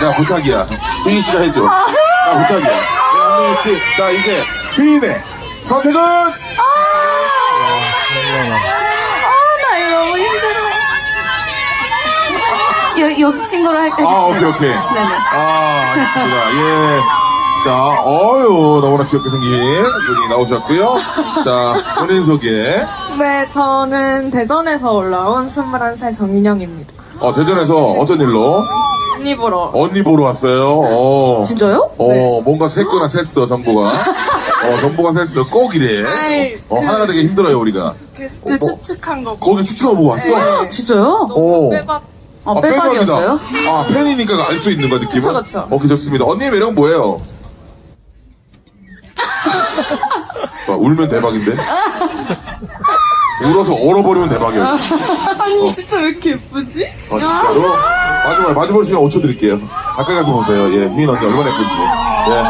내가 부탁이야. 휘인 씨가 해줘. 나 부탁이야. 내가 안 했지. 자, 이제 휘인의 선택은? 나 이거 너무 힘들어. 여자친구로 할까요? 오케이. 네네. 알겠습니다. 예. 자, 너무나 귀엽게 생긴 분이 나오셨고요. 자, 본인 소개. 네, 저는 대전에서 올라온 21살 정인영입니다. 대전에서 어쩐 일로? 언니 보러. 언니 보러 왔어요. 진짜요? 네. 뭔가 샜구나, 샜어, 정보가. 정보가 샜어. 꼭 이래. 아이, 하나가 되게 힘들어요, 우리가. 게스트 추측한 거. 거기 추측하고 보고 왔어? 네. 진짜요? 오. 빼박. 빼박이었어요? 팬이니까 알 수 있는 거, 느낌은? 그쵸. 오케이, 좋습니다. 언니의 매력은 뭐예요? 울면 대박인데? 울어서 얼어버리면 대박이야. 아니, 진짜 왜 이렇게 예쁘지? 진짜로? 마지막 시간 5초 드릴게요. 가까이 가서 보세요. 예, 휘인 언니 얼마나 예쁜지. 예.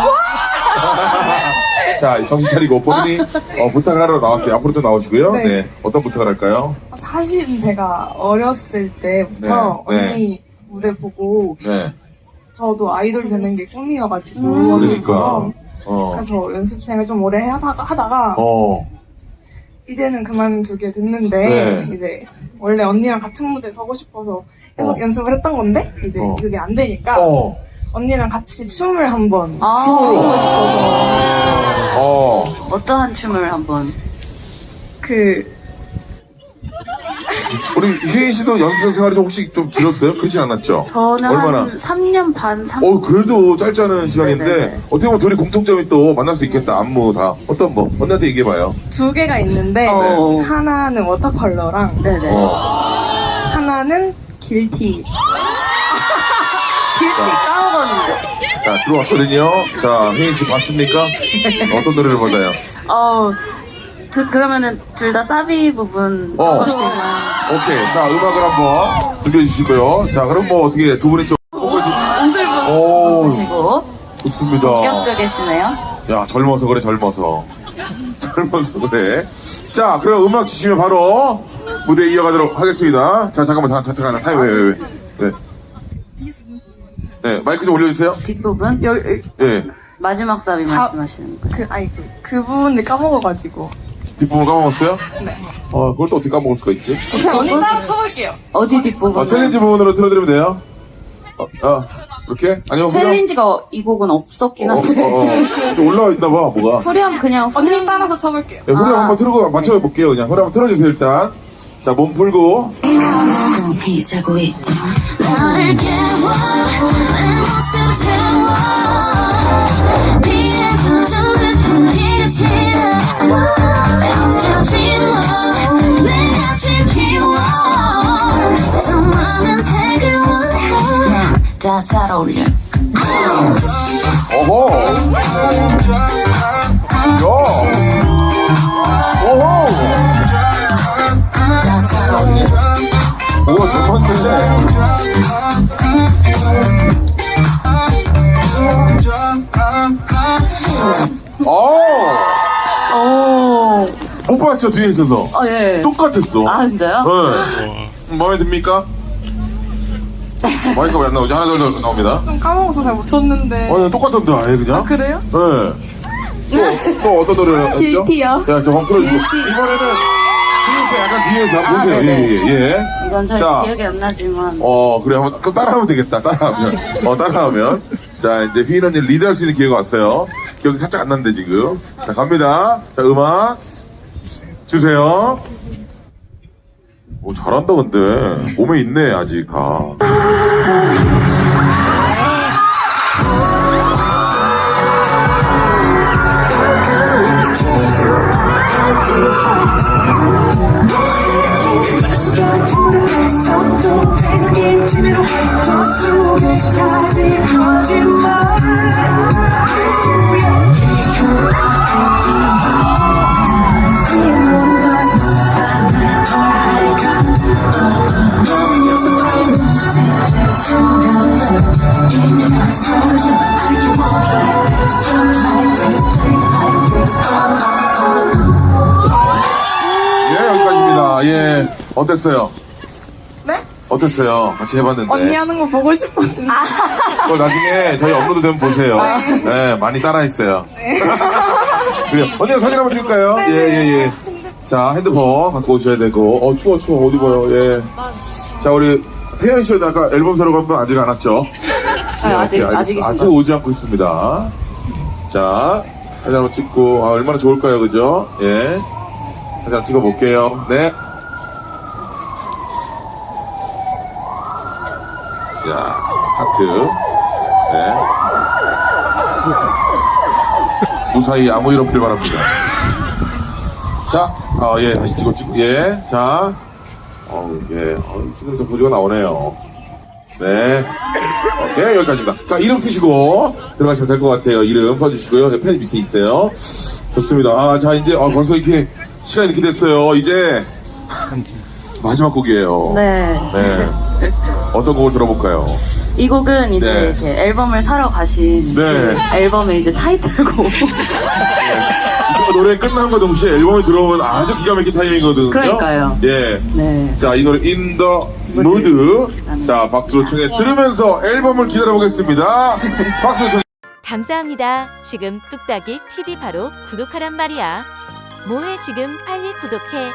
자, 정신 차리고 본인이 부탁을 하러 나왔어요. 앞으로 또 나오시고요. 네. 네. 어떤 부탁을 할까요? 사실은 제가 어렸을 때부터 네, 네. 언니 무대 보고 네. 저도 아이돌 되는 게 꿈이어가지고 그러니까. 언니처럼 어. 그래서 연습생을 좀 오래 하다가 이제는 그만두게 됐는데 네. 이제 원래 언니랑 같은 무대에 서고 싶어서 계속 어. 연습을 했던 건데 이제 그게 안 되니까 언니랑 같이 춤을 한번 춤으로? 하고 싶어서 어떠한 춤을 한번? 우리 휘인 씨도 연습생 생활이 좀 혹시 좀 길었어요? 그렇진 않았죠? 저는 얼마나? 한 3년 반, 그래도 짧지 않은 시간인데, 네네네. 어떻게 보면 둘이 공통점이 또 만날 수 있겠다, 안무 다. 어떤 거? 언니한테 얘기해봐요. 두 개가 있는데 하나는 워터컬러랑 네네. 하나는 길티. 길티 까먹었는데. 자, 들어왔거든요. 자, 휘인 씨 봤습니까? 어떤 노래를 받아요? 그러면은 둘 다 사비 부분 혹시나 오케이. 자, 음악을 한번 준비해 주시고요. 자, 그럼 뭐 어떻게 두 분이 좀. 옷을 오, 벗으시고 좋습니다. 본격적이시네요. 야, 젊어서 그래, 젊어서. 젊어서 그래. 자, 그럼 음악 주시면 바로 무대 이어가도록 하겠습니다. 자, 잠깐만, 잠깐, 타임, 왜. 네, 마이크 좀 올려주세요. 뒷부분 예. 마지막 사비 말씀하시는 거예요. 그 부분을 까먹어가지고. 뒷부분 까먹었어요? 네. 그걸 또 어떻게 까먹을 수가 있지? 그냥 언니 따라 쳐볼게요. 어디 뒷부분? 챌린지 부분으로 틀어드리면 돼요. 이렇게? 아니면 챌린지가 이 곡은 없었긴 한데 올라와 있나 봐, 뭐가. 후렴 그냥 언니 따라서 쳐볼게요. 네, 후렴 한번 틀고 맞춰볼게요, 그냥. 후렴 한번 틀어주세요, 일단. 자, 몸 풀고. 자고 있다. 나를 깨워 내 모습 채워 네의 소중한 분위기 싫어 멈춰지워 내가 지키워 더 많은 색을 원해 다 잘 어울려. 어허. 오호. 다 잘 어울려. 오, 잘 맞는데. 못 봤죠, 뒤에 있어서. 예. 똑같았어. 아 진짜요? 네. 마음에 듭니까? 마이크가 왜 안 나오지? 하나, 둘, 셋 나옵니다. 좀 까먹어서 잘 못 쳤는데. 똑같던데, 아예 그냥? 그래요? 네. 또 어떤 노래를 했죠? 길티요. 야, 저 한번 틀어주시고. 이번에는 뒤에서 약간 뒤에서 한번 보세요. 네네. 예. 이건 잘 자. 기억이 안 나지만 그래, 한번, 그럼 따라하면 되겠다. 따라하면. 자, 이제 휘인 언니 리드할 수 있는 기회가 왔어요. 기억이 살짝 안 나는데, 지금. 자, 갑니다. 자, 음악. 주세요. 오, 잘한다, 근데. 몸에 있네, 아직 다. 예, 여기까지입니다. 예. 어땠어요? 네? 어땠어요? 같이 해봤는데. 언니 하는 거 보고 싶었는데. 그거 나중에 저희 업로드 되면 보세요. 네, 많이 따라했어요. 그래요. 언니랑 사진 한번 찍을까요? 예. 자, 핸드폰 갖고 오셔야 되고. 추워. 어디 봐요. 예. 자, 우리 태연 씨는 아까 앨범 사러 간 분 아직 안 왔죠? 아직 있습니다. 오지 않고 있습니다. 자, 사진 한번 찍고, 얼마나 좋을까요, 그죠? 예. 사진 한번 찍어볼게요. 네. 자, 하트. 네. 무사히 아무 일 없길 바랍니다. 자, 예, 다시 찍고, 예. 자, 예. 지금부터 보조가 나오네요. 네. 오케이, 여기까지입니다. 자, 이름 쓰시고 들어가시면 될 것 같아요. 이름 써주시고요. 펜 밑에 있어요. 좋습니다. 자, 이제, 벌써 이렇게 시간이 이렇게 됐어요. 이제, 마지막 곡이에요. 네. 어떤 곡을 들어볼까요? 이 곡은 이제 네. 이렇게 앨범을 사러 가신 네. 그 앨범의 이제 타이틀곡. 이거 노래 끝난과 동시에 앨범에 들어오면 아주 기가 막힌 타이밍이거든요. 그러니까요. 예. 네. 자, 이 노래 In the Mood. 자, 박수를 청해 들으면서 앨범을 기다려보겠습니다. 박수를 청해. 감사합니다. 지금 뚝딱이 PD 바로 구독하란 말이야. 뭐해 지금 빨리 구독해.